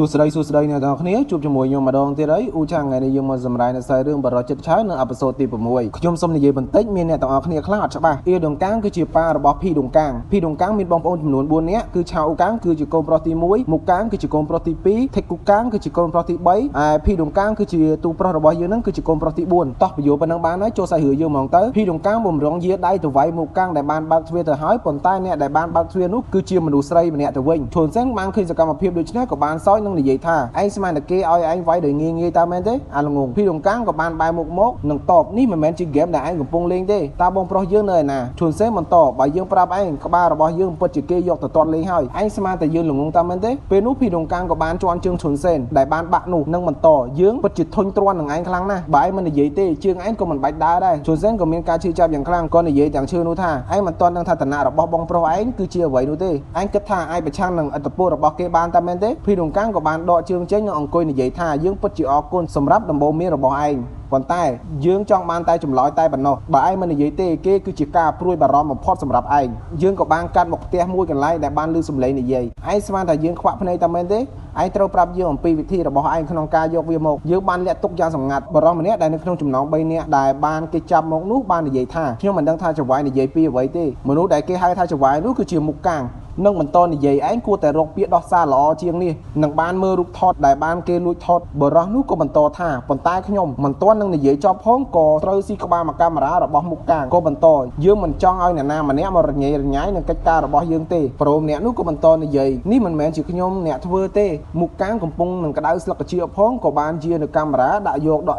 សួស្តីអ្នកទាំងអស់គ្នាជួបជាមួយខ្ញុំម្ដងទៀតហើយឧចាថ្ងៃនេះយើងមកសម្ដែងនៅខ្សែរឿងបរិចិត្តឆៅនៅអេពីសូតទី6ខ្ញុំសូមនិយាយបន្តិចមានអ្នកទាំងអស់គ្នាខ្លះអត់ច្បាស់អ៊ីដុងកាំងគឺជាប៉ារបស់ភីដុងកាំងមានបងប្អូនចំនួន4នាក់គឺឆៅអ៊ូកាំងគឺជាកូនប្រុសទី1មុកកាំងគឺជាកូនប្រុសទី2ថេកគូកាំងគឺជាកូនប្រុសទី3ហើយភីដុងកាំងគឺជាទូប្រុសរបស់យើងនឹងគឺជាកូនប្រុសទី4តោះបញ្យោប៉ុណ្ណឹងបានហើយចូលសាច់រឿងយើងហ្មងទៅភីដុងកាំងបំរុងយាដៃទៅវាយមុកកាំងដែលបានបើកទ្វារទៅហើយប៉ុន្តែអ្នកដែលបានបើកទ្វារនោះគឺជាមនុស្សស្រីម្នាក់ទៅវិញឈុនសិនបានឃើញសកម្មភាពដូចនេះក៏បានសោយនឹងនិយាយថាឯងស្មានតែគេឲ្យឯងវាយដោយងាយៗតើមែនទេអាល្ងងភីដុងកាំងក៏បានបែរមុខមកនឹងតបនេះមិនមែនជាហ្គេមដែលឯងកំពុងលេងទេតើបងប្រុសយើងនៅឯណាឈុនសិនបន្តបើយើងប្រាប់ឯងក្បាលរបស់យើងពិតជាគេយកទៅទាត់លេងហើយឯងស្មានតែយើងល្ងងតើមែនទេពេលនោះភីដុងកាំងក៏បានជន់ជើងឈុនសិនដែលបានបាក់នោះនឹងបន្តយើងពិតជាធុញទ្រាន់នឹងឯងខ្លាំងណាស់បើឯងមិននិយាយទេជើងឯងក៏មិនបាច់ដើរដែរឈុនសិនក៏មានការឈឺចាប់យ៉ាងខ្លាំងក៏និយាយទាំងឈឺនោះថាឯងមិនទាន់នឹងថាឋានៈរបស់បងប្រុសឯងគឺជាអ្វីនោះទេឯងគិតថាឯងប្រឆាំងនឹងឥទ្ធិពលរបស់គេបានតើមែនទេភីដុងកាំងក៏បានដកជើងចេញនិងអង្គុយនិយាយថាយើងពិតជាអរគុណសម្រាប់ដំបូន្មានរបស់ឯងប៉ុន្តែយើងចង់បានតែចម្លើយតែប៉ុណ្ណោះបើឯងមិននិយាយទេគេគឺជាការព្រួយបារម្ភបំផុតសម្រាប់ឯងយើងក៏បានកាត់មកផ្ទះមួយកន្លែងដែលបានឮសំឡេងនិយាយឯងស្មានថាយើងខ្វាក់ភ្នែកតែមែនទេឯងត្រូវប្រាប់យើងអំពីវិធីរបស់ឯងក្នុងការយកវាមកយើងបានលាក់ទុកយ៉ាងសម្ងាត់បរិសម្នាក់ដែលនៅក្នុងចំណោម3នាក់ដែលបានគេចាប់មកនោះបាននិយាយថាខ្ញុំមិនដឹងថាចៅហ្វាយនិយាយពីអ្វីទេមនុស្សដែលគេហៅថាចៅហ្វាយនោះគឺជាមុខកាំងនឹងបន្តនិយាយឯងគួរតែរកពាក្យដោះសារល្អជាងនេះនឹងបានមើលរូបថតដែលបានគេលួចថតបរិសនោះក៏បន្តថាប៉ុន្តែខ្ញុំមិនទាន់នឹងនិយាយចប់ផងក៏ត្រូវស៊ីក្បាលមកកាមេរ៉ារបស់មុខកាំងក៏បន្តយើងមិនចង់ឲ្យអ្នកណាម្នាក់មករញ៉េរញ៉ៃនឹងកិច្ចការរបស់យើងទេប្រូម្នាក់នោះក៏បន្តនិយាយនេះមិនមែនជាខ្ញុំអ្នកធ្វើទេមុខកាំងកំពុងនឹងក្តៅស្លឹកកាជៀផងក៏បានជានៅកាមេរ៉ាដាក់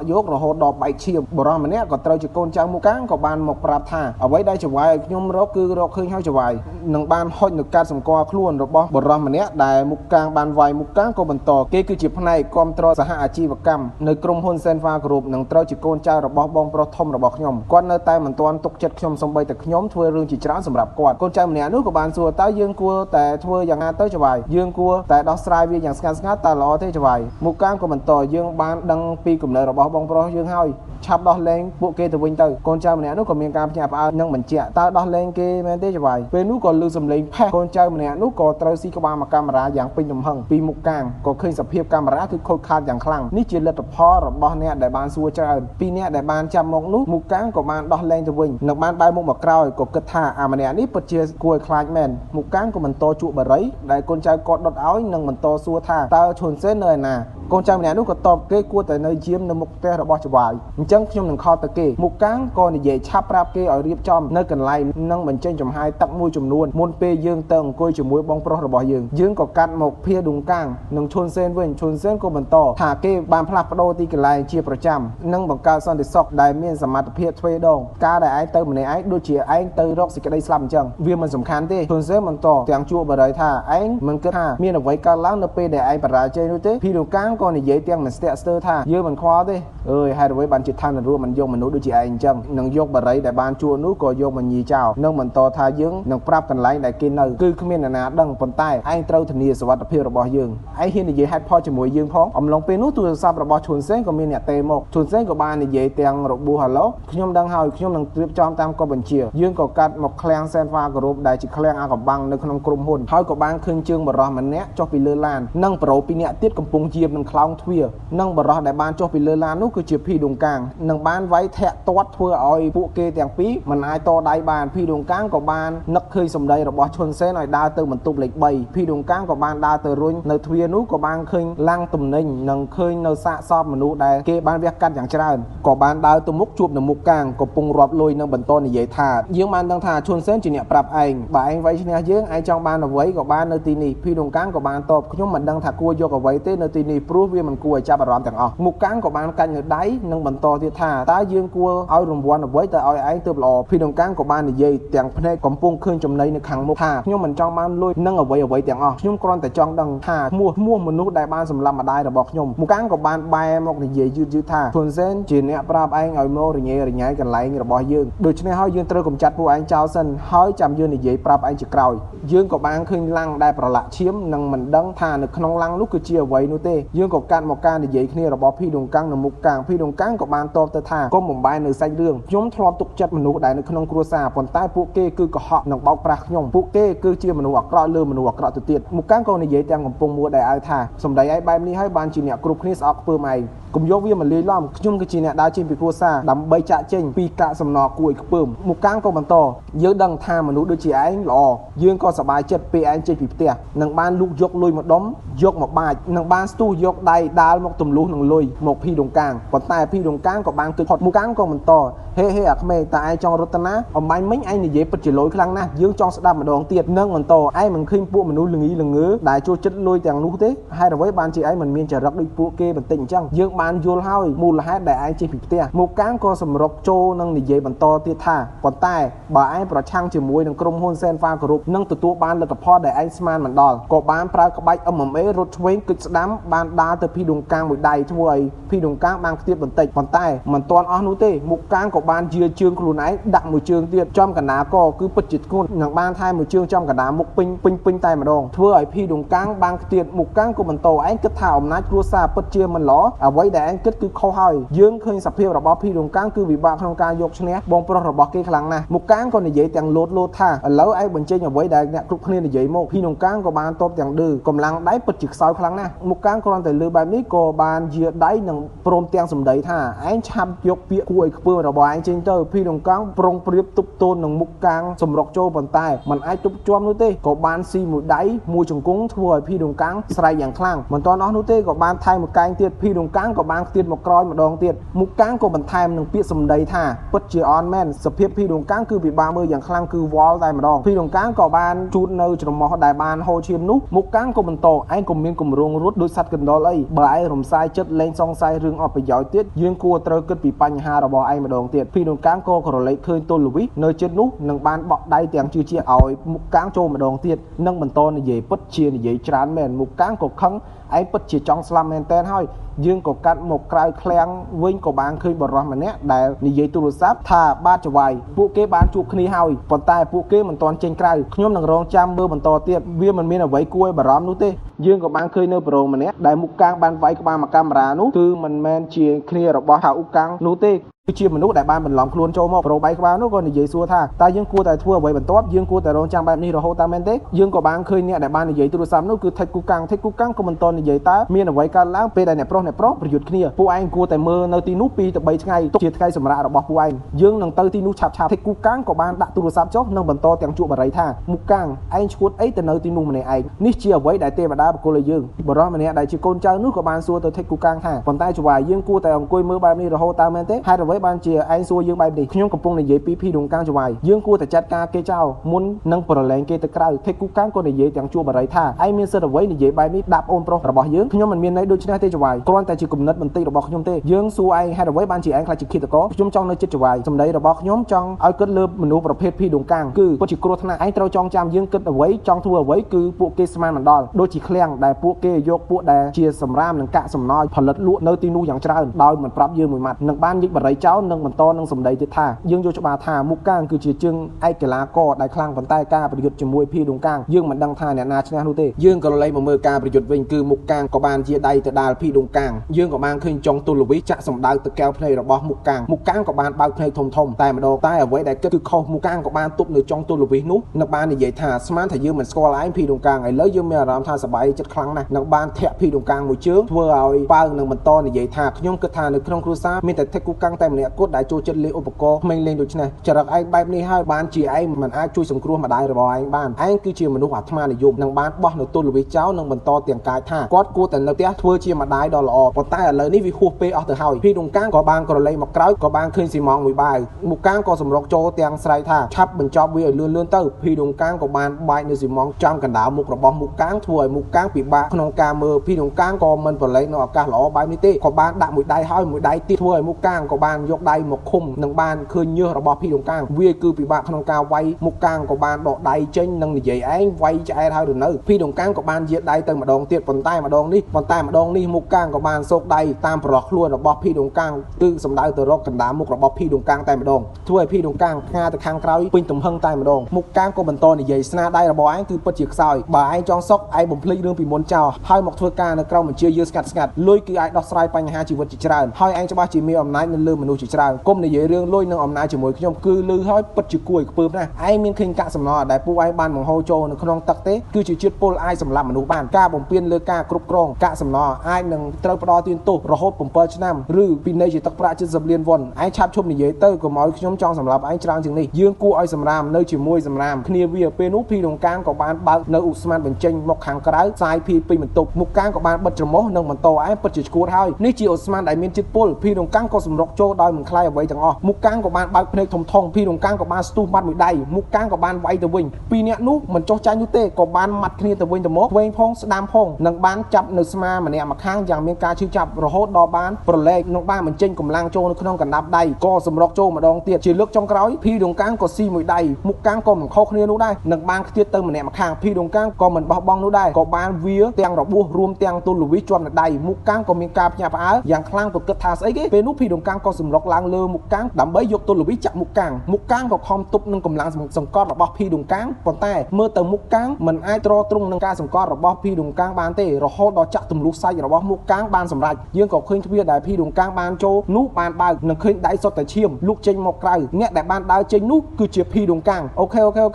យករហូតដល់បែកឈាមបរិសម្នាក់ក៏ត្រូវជាកូនចៅមុខកាំងក៏បានមកប្រាប់ថាអ្វីដែលចៅហ្វាយឲ្យខ្ញុំរកគឺរកឃើញហើយចៅហ្វាយនឹងបានហុចនៅកាត់សម្គាល់ខ្លួនរបស់បរិសម្នាក់ដែលមុខកាំងបានវាយមុខកាំងក៏បន្តគេគឺជាផ្នែកគាំទ្រសហអាជីវកម្មនៅក្រុមហ៊ុន Senva Group នឹងត្រូវជាកូនចៅរបស់បងប្រុសធំរបស់ខ្ញុំគាត់នៅតែមិនទាន់ទុកចិត្តខ្ញុំសូម្បីតែខ្ញុំធ្វើរឿងជាច្រើនសម្រាប់គាត់កូនចៅម្នាក់នោះក៏បានសួរតើយើងគួរតែធ្វើយ៉ាងណាទៅចៅហ្វាយយើងគួរតែដោះស្រាយវាយ៉ាងស្ងាត់តើល្អទេចៅហ្វាយមុខកាំងក៏បន្តយើងបានដឹងពីគំនិតរបស់បងប្រុសយើងហើយឆាប់ដោះលែងពួកគេទៅវិញទៅកូនចៅម្នាក់នោះក៏មានការភ្ញាក់ផ្អើលនឹងបញ្ជាក់តើដោះលែងគេមែនទេចៅហ្វាយពេលនោះក៏ឮសំឡេងផេះកូនចៅម្នាក់នោះក៏ត្រូវស៊ីក្បាលមកកាមេរ៉ាយ៉ាងពេញទំហឹងពីមុខកាំងក៏ឃើញសភាពកាមេរ៉ាគឺខូចខាតយ៉ាងខ្លាំងនេះជាលទ្ធផលរបស់អ្នកដែលបានសួរច្រើនពីអ្នកដែលបានចាប់មកនោះមុខកាំងក៏បានដោះលែងទៅវិញនឹងបានបែរមុខមកក្រោយក៏គិតថាអាម្នាក់នេះពិតជាគួរឲ្យខ្លាចមែនមុខកាំងក៏បន្តជក់បារីដែលកូនចៅគាត់ដុតឲ្យនិងបន្តសួរថាតើឈុនសេននៅឯណាកូនចៅម្នាក់នោះក៏តបគេគួរតែនៅយាមនៅមុខផ្ទះរបស់ចៅហ្វាយអញ្ចឹងខ្ញុំនឹងខលទៅគេមុខកាំងក៏និយាយឆាប់ប្រាប់គេឲ្យរៀបចំនៅកន្លែងនឹងបញ្ចេញចំហាយទឹកមួយចំនួនមុនពេលយើងទៅអង្គុយជាមួយបងប្រុសរបស់យើងក៏កាត់មកភីដុងកាំងនិងឈុនសេនវិញឈុនសេនក៏បន្តថាគេបានផ្លាស់ប្ដូរទីកន្លែងជាប្រចាំនិងបង្កើតសន្តិសុខដែលមានសមត្ថភាពទ្វេដងការដែលឯងទៅម្នាក់ឯងដូចជាឯងទៅរកសេចក្តីស្លាប់អញ្ចឹងវាមិនសំខាន់ទេឈុនសេនបន្តទាំងជួបបរិយថាឯងមិនគិតថាមានអ្វីកើតឡើងនៅពេលដែលឯងបរាជ័យនោះទេភីដុងកាំងក៏និយាយទាំងមិនស្ទាក់ស្ទើរថាយើងមិនខ្វល់ទេអើយហេតុអ្វីបានជាឋាននរោមិនយកមនុស្សដូចជាឯងអញ្ចឹងនឹងយកបរិយដែលបានជួបនោះក៏យកមកញីចោលនិងបន្តថាយើងនឹងប្រាប់កន្លែងដែលគេនៅគឺគ្មានអ្នកណាដឹងប៉ុន្តែឯងត្រូវធានាសុវត្ថិភាពរបស់យើងឯងហ៊ាននិយាយហេតុផលជាមួយយើងផងអំឡុងពេលនោះទូរស័ព្ទរបស់ឈុនសេនក៏មានអ្នកទេមកឈុនសេនក៏បាននិយាយទាំងរបួសហឡូខ្ញុំដឹងហើយខ្ញុំនឹងរៀបចំតាមក៏បញ្ជាយើងក៏កាត់មកឃ្លាំង Senva Group ដែលជាឃ្លាំងអាកំបាំងនៅក្នុងក្រុមហ៊ុនហើយក៏បានឃើញជើងបរិសម្នាក់ចុះពីលើឡាននិងប្រូពីរនាក់ទៀតកំពុងយាមនឹងខ្លោងទ្វារនិងបរិសដែលបានចុះពីលើឡាននោះគឺជាភីដុងកាំងនឹងបានវាយធាក់ទាត់ធ្វើឲ្យពួកគេទាំងពីរមិនអាចតដៃបានភីដុងកាំងក៏បាននឹកឃើញសម្ដីរបស់ឈុនសេនឲ្យដើរទៅបន្ទប់លេខ3ភីដុងកាំងក៏បានដើរទៅរុញនៅទ្វារនោះក៏បានឃើញឡាំងទំនិញនិងឃើញនៅសាកសពមនុស្សដែលគេបានវះកាត់យ៉ាងច្រើនក៏បានដើរទៅមុខជួបនៅមុខកាំងកំពុងរាប់លុយនិងបន្តនិយាយថាយើងបានដឹងថាឈុនសេនជាអ្នកប្រាប់ឯងបើឯងវាយឈ្នះយើងឯងចង់បានអ្វីក៏បាននៅទីនេះភីដុងកាំងក៏បានតបខ្ញុំមិនដឹងថាគួរយកអ្វីទេនៅទីនេះព្រោះវាមិនគួរឲ្យចាប់អារម្មណ៍ទាំងអស់មុខកាំងក៏បានកាច់នៅដៃនិងបន្តទៀតថាតើយើងគួរឲ្យរង្វាន់អ្វីទៅឲ្យឯងទើបល្អភីដុងកាំងក៏បាននិយាយទាំងភ្នែកកំពុងឃើញចំណីនៅខាងមុខថាខ្ញុំមិនចង់បានលុយនឹងអ្វីទាំងអស់ខ្ញុំគ្រាន់តែចង់ដឹងថាឈ្មោះមនុស្សដែលបានសម្លាប់ម្ដាយរបស់ខ្ញុំមុខកាំងក៏បានបែរមកនិយាយយឺតថាឈុនសេនជាអ្នកប្រាប់ឯងឲ្យមករញ៉េរញ៉ៃកន្លែងរបស់យើងដូច្នេះហើយយើងត្រូវកម្ចាត់ពួកឯងចោលសិនហើយចាំយើងនិយាយប្រាប់ឯងជាក្រោយយើងក៏បានឃើញឡាំងដែលប្រឡាក់ឈាមនិងមិនដឹងថានៅក្នុងឡាំងនោះគឺជាអ្វីនោះទេយ យើងក៏កាត់មកការនិយាយគ្នារបស់ភីដុងកាំងនៅមុខកាំងភីដុងកាំងក៏បានតបទៅថាកុំបំបែកនៅសាច់រឿងខ្ញុំធ្លាប់ទុកចិត្តមនុស្សដែលនៅក្នុងគ្រួសារប៉ុន្តែពួកគេគឺកុហកនិងបោកប្រាស់ខ្ញុំពួកគេគឺជាមនុស្សអាក្រក់លើមនុស្សអាក្រក់ទៅទៀតមុខកាំងក៏និយាយទាំងកំពុងមួដែលឲ្យថាសម្ដីឯងបែបនេះហើយបានជាអ្នកគ្រប់គ្នាស្អប់ខ្ពើមឯងកុំយកវាមកលាយឡំខ្ញុំគឺជាអ្នកដើរចេញពីគ្រួសារដើម្បីចាក់ចេញពីកាកសំណល់គួរឲ្យខ្ពើមមុខកាំងក៏បន្តយើងដឹងថាមនុស្សដូចជាឯងល្អយើងក៏សប្បាយចិត្តពេលឯងចេញពីផ្ទះនឹងបានលូកយកលុយមកដុំយកមកបាចនឹងបានស្ទុះយកដៃដាល់មកទម្លុះនឹងលុយមកភីដុងកាំងប៉ុន្តែភីដុងកាំងក៏បានគិតផុតមុខកាំងក៏បន្តហេអាក្មេងតើឯងចង់រត់តាណាអំបញ្ញមិញឯងនិយាយពិតជាលយខ្លាំងណាស់យើងចង់ស្ដាប់ម្ដងទៀតនឹងបន្តឯងមិនឃើញពួកមនុស្សល្ងីល្ងើដែលចូលចិត្តលុយទាំងនោះទេហេតុអ្វីបានជាឯងមិនមានចរិតដូចពួកគេបន្តិចអញ្ចឹងយើងបានយល់ហើយមូលហេតុដែលឯងចេញពីផ្ទះមុខកាំងក៏សម្រុកចូលនឹងនិយាយបន្តទៀតថាប៉ុន្តែបើឯងប្រឆាំងជាមួយនឹងក្រុមហ៊ុន Senfa Group នឹងទទួលបានលទ្ធផលដែលឯងស្មានមិនដល់ក៏បានប្រើក្បាច់ MMA រត់ឆ្វេងគិតស្ដាំបានដាល់ទៅភីដុងកាំងមួយដៃធ្វើឲ្យភីដុងកាំងបានខ្ទាតបន្តិចប៉ុន្តែមិនទាន់អស់នោះទេមុខកាំងក៏បានយាជើងខ្លួនឯងដាក់មួយជើងទៀតចំកណ្ដាលកគឺពិតជាធ្ងន់នឹងបានថែមមួយជើងចំកណ្ដាលមុខពេញតែម្ដងធ្វើឲ្យភីដុងកាំងបានខ្ទាតមុខកាំងក៏បន្តឯងគិតថាអំណាចគ្រួសារពិតជាមិនល្អអ្វីដែលឯងគិតគឺខុសហើយយើងឃើញសភាពរបស់ភីដុងកាំងគឺវិបាកក្នុងការយកឈ្នះបងប្រុសរបស់គេខ្លាំងណាស់មុខកាំងក៏និយាយទាំងលោតថាឥឡូវឯងបញ្ចេញអ្វីដែលអ្នកគ្រប់គ្នានិយាយមកភីដុងកាំងក៏បានតបទាំងឌឺកម្លាំងដៃពិតជាខ្សោយខ្លាំងណាស់មុខកាំងគ្រាន់តែលើបែបនេះក៏បានយាដៃនិងព្រមទាំងសម្ដីថាឯងឆាប់យកពាក្យគួរឲ្យខ្ពើមរបស់ឯងចេញទៅភីដុងកាំងប្រុងប្រៀបទប់ទល់នឹងមុខកាំងសម្រុកចូលប៉ុន្តែมันអាចទប់ជាប់នោះទេក៏បានស៊ីមួយដៃមួយជង្គង់ធ្វើឲ្យភីដុងកាំងស្រែកយ៉ាងខ្លាំងមិនទាន់អស់នោះទេក៏បានថែមមួយកែងទៀតភីដុងកាំងក៏បានខ្ទាតមកក្រោយម្ដងទៀតមុខកាំងក៏បន្ថែមនឹងពាក្យសម្ដីថាពិតជាអន់មែនសភាពភីដុងកាំងគឺពិបាកមើលយ៉ាងខ្លាំងគឺវល់តែម្ដងភីដុងកាំងក៏បានជូតនៅច្រមុះដែលបានហូរឈាមនោះមុខកាំងក៏បន្តឯងក៏មានគម្រោងរត់ដូចសត្វកណ្ដុរអីបើឯងរំសាយចិត្តលេងសង្ស័យរឿងអត់ប្រយោជន៍ទៀតយើងគួរត្រូវគិតពីបញ្ហារបស់ឯងម្ដងទៀតភីដុងកាំងក៏ក្រឡេកឃើញទល់លវីសនៅជិតនោះនឹងបានបក់ដៃទាំងជឿជាក់ឲ្យមុខកាំងចូលម្ដងទៀតនឹងបន្តនិយាយពិតជានិយាយច្រើនមែនមុខកាំងក៏ខឹងឯងពិតជាចង់ស្លាប់មែនតើហើយយើងក៏កាត់មកក្រៅឃ្លាំងវិញក៏បានឃើញបរិសម្នាក់ដែលនិយាយទូរស័ព្ទថាបាទចវាយពួកគេបានជួបគ្នាហើយប៉ុន្តែពួកគេមិនទាន់ចេញក្រៅខ្ញុំនឹងរងចាំមើលបន្តទៀតវាមិនមានអ្វីគួរឲ្យបារម្ភនោះទេយើងក៏បានឃើញនៅប្រូម្នាក់ដែលមុខកាំងបានវាយក្បាលមកកាមេរ៉ានោះគឺមិនមែនជាគ្នារបស់ថាអ៊ូកាំងនោះទេគឺជាមនុស្សដែលបានបន្លំខ្លួនចូលមកប្រូបែកក្បាលនោះក៏និយាយសួរថាតើយើងគួរតែធ្វើអ្វីបន្ទាប់យើងគួរតែរងចាំបែបនេះរហូតតាមមែនទេយើងក៏បានឃើញអ្នកដែលបាននិយាយទូរស័ព្ទនោះគឺថេកគូកាំងក៏មិនតន់និយាយតើមានអ្វីកើតឡើងពេលដែលអ្នកប្រុសប្រយុទ្ធគ្នាពួកឯងគួរតែមើលនៅទីនោះ2ទៅ3ថ្ងៃទុកជាថ្ងៃសម្រាប់របស់ពួកឯងយើងនឹងទៅទីនោះឆាប់ថេកគូកាំងក៏បានដាក់ទូរស័ព្ទចុះនិងបន្តទាំងជួបបរិយថាមុខកាំងឯងឈួតអីទៅនៅទីនោះម្នាក់ឯងនេះជាអ្វីដែលទេវតាបកគលឲ្យយើងបរិសម្នាក់ដែលជាកូនចៅនោះក៏បានសួរទៅថេកគូកាំងថាប៉ុន្តែចវាយយើងគួរតែអង្គុយមើលបែបនេះរហូតតាមមែនទេហេតុអ្វីបានជាឯងសួរយើងបែបនេះខ្ញុំកំពុងនិយាយពីភីដុងកាំងចវាយយើងគួរតែចាត់ការគេចោលមុននឹងប្រឡែងគេទៅក្រៅថេកគូកាំងក៏និយាយទាំងជួបបរិយថាឯងមានសិទ្ធិអ្វីនិយាយបែបនេះដាក់អូនប្រុសរបស់យើងខ្ញុំមិនមានន័យដូចនេះទេចវាយគ្រាន់តែជាគំនិតបន្តិចរបស់ខ្ញុំទេយើងសួរឯងហេតុអ្វីបានជាឯងខ្លាចជាឃាតករខ្ញុំចង់នៅចិត្តចវាយសម្ដីរបស់ខ្ញុំចង់ឲ្យគិតលើមនុស្សប្រភេទភីដុងកាំងគឺពិតជាគ្រោះថ្នាក់ឯងត្រូវចងចាំយើងគិតអ្វីចង់ធ្វើអ្វីគឺពួកគេស្មានមិនដល់ដូចជាឃ្លាំងដែលពួកគេយកពួកដែលជាសម្រាមនិងកាក់សំណល់ផលិតលក់នៅទីនោះយ៉ាងច្រើនដោយមិនប្រាប់យើងមួយម៉ាត់នឹងបានញិចបរិយចោលនិងបន្តនឹងសម្ដីទៀតថាយើងយល់ច្បាស់ថាមុខកាំងគឺជាជើងឯកកីឡាករដែលខ្លាំងប៉ុន្តែការប្រយុទ្ធជាមួយភីដុងកាំងយើងមិនដឹងថាអ្នកណាឈ្នះនោះទេយើងក៏លេចមកមើលការប្រយុទ្ធវិញគឺមុខកាំងក៏បានជាដៃទៅដាល់ភីដុងកាំងយើងក៏បានឃើញចុងទូលវីចាក់សម្ដៅទៅកែវភ្នែករបស់មុខកាំងក៏បានបើកភ្នែកធំតែម្ដងតែអ្វីដែលគិតគឺខុសមុខកាំងក៏បានទប់នៅចុងទូលវីនោះនឹងបាននិយាយថាស្មានថាយើងមិនស្គាល់ឯងភីដុងកាំងឥឡូវយើងមានអារម្មណ៍ថាសប្បាយចិត្តខ្លាំងណាស់នឹងបានធាក់ភីដុងកាំងមួយជើងធ្វើឲ្យប៉ៅនឹងបន្តនិយាយថាខ្ញុំគិតថានៅក្នុងគ្រួសារមានតែថេកគូកាំងតែម្នាក់គត់ដែលចូលចិត្តលេងឧបករណ៍ក្មេងលេងដូច្នេះចរិតឯងបែបនេះហើយបានជាឯងមិនអាចជួយសង្គ្រោះម្ដាយរបស់ឯងបានឯងគឺជាមនុស្សអាត្មានិយមនឹងបានបោះនៅទូលវីចោលនឹងបន្តទាំងកាយថាគាត់គួរតែនៅផ្ទះធ្វើជាម្ដាយដ៏ល្អប៉ុន្តែឥឡូវនេះវាហួសពេលអស់ទៅហើយភីដុងកាំងក៏បានក្រឡេកមកក្រោយក៏បានឃើញស៊ីម៉ងមួយបាវមុខកាំងក៏សម្រុកចូលទាំងស្រែកថាឆាប់បញ្ចប់វាឲ្យលឿនទៅភីដុងកាំងក៏បានបាច់នៅស៊ីម៉ងចំកណ្ដាលមុខរបស់មុខកាំងធ្វើឲ្យមុខកាំងពិបាកក្នុងការមើលភីដុងកាំងក៏មិនប្រឡែងនៅឱកាសល្អបែបនេះទេក៏បានដាក់មួយដៃហើយមួយដៃទៀតធ្វើឲ្យមុខកាំងក៏បានយកដៃមកឃុំនឹងបានឃើញញើសរបស់ភីដុងកាំងវាគឺពិបាកក្នុងការវាយមុខកាំងក៏បានដកដៃចេញនឹងនិយាយឯងវាយឆ្អែតហើយឬនៅភីដុងកាំងក៏បានយាដៃទៅម្ដងទៀតប៉ុន្តែម្ដងនេះមុខកាំងក៏បានសោកដៃតាមប្រឡោះខ្លួនរបស់ភីដុងកាំងគឺសម្ដៅទៅរកកណ្ដាលមុខរបស់ភីដុងកាំងតែម្ដងធ្វើឲ្យភីដុងកាំងផ្ងាទៅខាងក្រោយពេញទំហឹងតែម្ដងមុខកាំងក៏បន្តនិយាយស្នាដៃរបស់ឯងគឺពិតជាខ្សោយបើឯងចង់សុកឯងបំភ្លេច រឿងពីមុនចោលហើយមកធ្វើការនៅក្រៅបញ្ជាយើងស្ងាត់លុយគឺអាចដោះស្រាយបញ្ហាជីវិតជាច្រើនហើយឯងច្បាស់ជាមានអំណាចនៅលើមនុស្សជាច្រើនគុំនិយាយរឿងលុយនិងអំណាចជាមួយខ្ញុំគឺលឺហើយពិតជាគួរឲ្យខ្ពើមណាស់ឯងមានឃើញកាកសំណល់ដែលពួកឯងបានបង្ហូរចូលនៅក្នុងទឹកទេគឺជាជាតិពុលអាចសម្លាប់មនុស្សបានការបំពេញលើការគ្រប់គ្រងកាកសំណល់អាចនឹងត្រូវផ្ដោតទានទោសរហូត7ឆ្នាំឬពីនៃជាទឹកប្រាក់70លានវ៉ុនឯងឆាប់ឈប់និយាយទៅកុំឲ្យខ្ញុំចង់សម្លាប់ឯងច្រើនជាងនេះយើងគួរឲ្យសម្រាមនៅជាមួយសម្រាមគ្នាវាពេលនោះភីដុងកាងក៏បានបើកនៅឧស្ម័នបញ្ចេញមកខាងក្រៅផ្សាយភីពីបន្ទប់មុខកាងក៏បានបិទច្រមុះនិងបន្តឯងពិតជាឈួតហើយនេះជាឧស្ម័នដែលមានជាតិពុលភីដុងកាងក៏សម្រុកចូលដោយមិនខ្លាយអ្វីទាំងអស់មុខកាងក៏បានបើកភ្នែកធំភីដុងកាងក៏បានស្ទុះបាត់មួយដៃមុខកាងក៏បានវាយទៅវិញពីរនាក់នោះមិនចុះចាញ់នោះទេក៏បានមាត់គ្នាទៅវិញទៅមកវែងផងស្ដាមផងនិងបានចាប់នៅស្មាម្នាក់ម្ខាងយ៉ាងមានការឈឺចាប់រហូតដល់បានប្រឡែកនឹងបានបញ្ចេញកម្លាំងចូលនៅក្នុងកណ្ដាប់ដៃក៏សម្រុកចូលម្ដងទៀតជាលើកចុងក្រោយភីដុងកាងក៏ស៊ីមួយដៃមុខកាងក៏មិនខុសគ្នានោះដែរនឹងបានខ្ទាតទៅម្នាក់ម្ខាងភីដុងកាងក៏មិនបោះបង់នោះដែរក៏បានវាទាំងរបួសរួមទាំងទូលលវីជាប់នៅដៃមុខកាងក៏មានការភ្ញាក់ផ្អើលយ៉ាងខ្លាំងក៏គិតថាស្អីគេពេលនោះភីដុងកាងក៏សម្រុកឡើងលើមុខកាងដើម្បីយកទូលលវីចាក់មុខកាងក៏ខំទប់នឹងកម្លាំងសង្កត់របស់ភីដុងកាងប៉ុន្តែមើលទៅមុខកាងមិនអាចទ្រាំទ្រង់នឹងការសង្កត់របស់ភីដុងកាងបានទេរហូតដល់ចាក់ទម្លុះសាច់របស់មុខកាងបានសម្រេចយើងក៏ឃើញទ្វារដែលភីដុងកាងបានចូលនោះបានបើកនឹងឃើញដៃសុទ្ធតែឈាមលុកចេញមកក្រៅអ្នកដែលបានដើរចេញនោះគឺជាភីដុងកាងអូ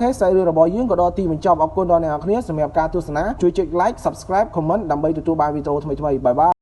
ខេសាច់រឿងរបស់យើងក៏ដល់ទីបញ្ចប់អរគុណដល់អ្នកនរគ្នាសម្រាប់ការទស្សនាជួយចុច like subscribe comment ដើម្បីទទួលបានវីដេអូថ្មីៗបាយបាយ